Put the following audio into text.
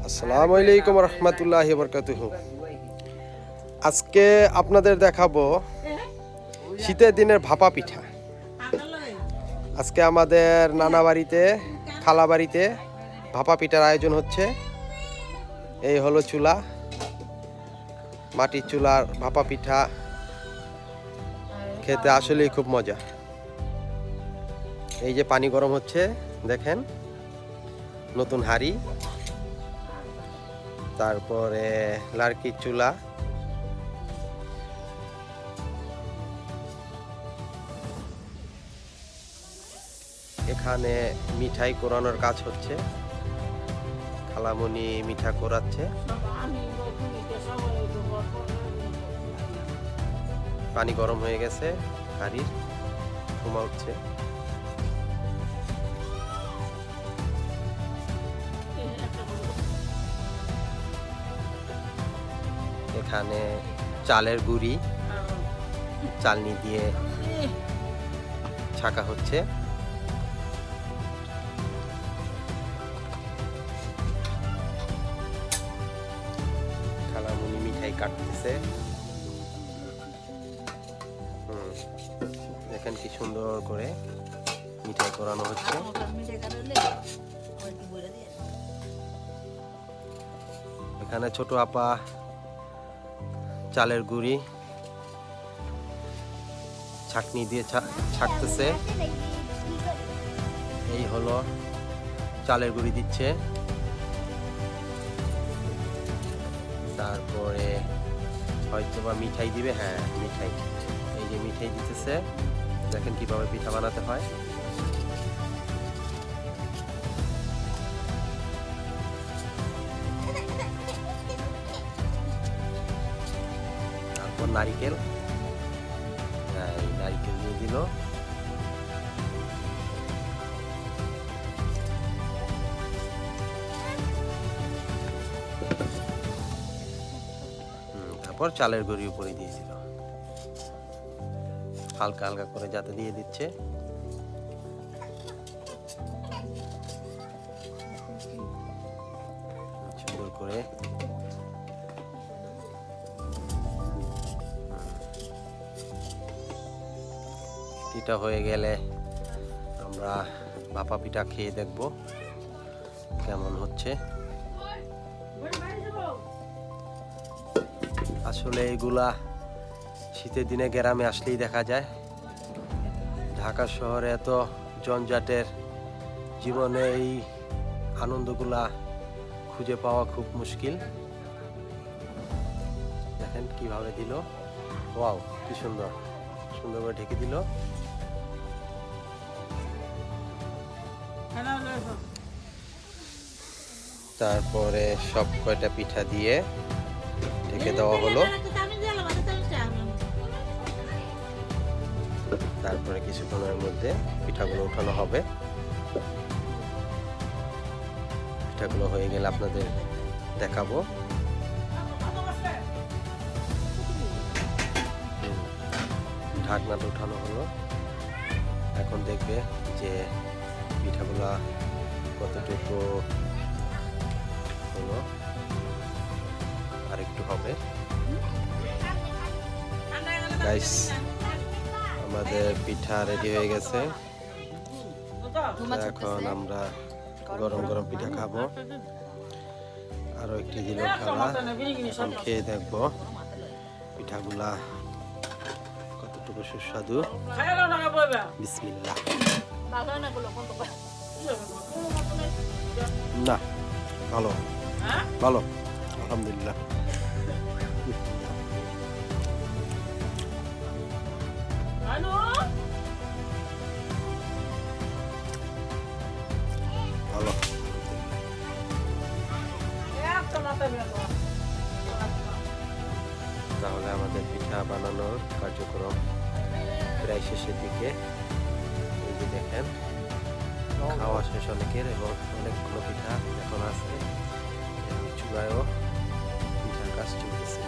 আসসালামু আলাইকুম রহমতুল্লাহি বরকাতুহু। আজকে আপনাদের দেখাবো শীতের দিনের ভাপা পিঠা। আজকে আমাদের নানা বাড়িতে, খালা বাড়িতে ভাপা পিঠার আয়োজন হচ্ছে। এই হলো চুলা, মাটির চুলার ভাপা পিঠা খেতে আসলেই খুব মজা। এই যে পানি গরম হচ্ছে দেখেন, নতুন হাঁড়ি, তারপরে লার্কির চুলা, এখানে মিঠাই কোরানোর কাজ হচ্ছে। খালামণি মিঠা কোরাচ্ছে। পানি গরম হয়ে গেছে, হাঁড়ির ধোঁয়া উঠছে। এখানে চালের গুঁড়ি চালনি দিয়ে ছাকা হচ্ছে। খালামণি মিঠাই কাটতেছে। দেখেন কি সুন্দর করে মিঠাই করানো হচ্ছে। এখানে ছোট আপা চালের গুঁড়ি ছাঁকনি দিয়ে ছাঁকতেছে। এই হলো চালের গুঁড়ি দিচ্ছে, তারপরে হয়তো বা মিঠাই দিবে। হ্যাঁ, মিঠাই, এই যে মিঠাই দিতেছে। দেখেন কিভাবে পিঠা বানাতে হয়। তারপর নারিকেল, নারিকেল দিয়ে দিল। তারপর চালের গুঁড়ি উপরে দিয়েছিল, হালকা হালকা করে যাতে দিয়ে দিচ্ছে। সুন্দর করে পিঠা হয়ে গেলে আমরা ভাপা পিঠা খেয়ে দেখব কেমন হচ্ছে। আসলে এগুলা শীতের দিনে গ্রামে আসলেই দেখা যায়। ঢাকা শহরে এত জঞ্জাটের জীবনে এই আনন্দগুলা খুঁজে পাওয়া খুব মুশকিল। দেখেন কিভাবে দিল, ওয়াও কি সুন্দর, সুন্দর করে ঢেকে দিল। তারপরে সব কয়টা পিঠা দিয়ে ঢেকে দেওয়া হলো। তারপরে কিছুক্ষণের মধ্যে পিঠাগুলো উঠানো হবে। পিঠাগুলো হয়ে গেলে আপনাদের দেখাবো। ঢাকনাটা উঠানো হলো। এখন দেখবে যে পিঠাগুলা কতটুকু হলো, আর একটু হবে। গাইস, আমাদের পিঠা রেডি হয়ে গেছে। এখন আমরা গরম গরম পিঠা খাবো। আরো একটি দিল খালা, এখন খেয়ে দেখবো পিঠাগুলা কতটুকু সুস্বাদু। বিসমিল্লাহ। না, ভালো ভালো, আলহামদুলিল্লাহ। ভালো। তাহলে আমাদের পিঠা বানানোর কার্যক্রম প্রায় শেষের দিকে। এই যে দেখেন, খাওয়া শেষ অনেকের, এবং অনেকগুলো পিঠা এখন আছে। চুলায়ও পিঠার কাজ চলতেছে।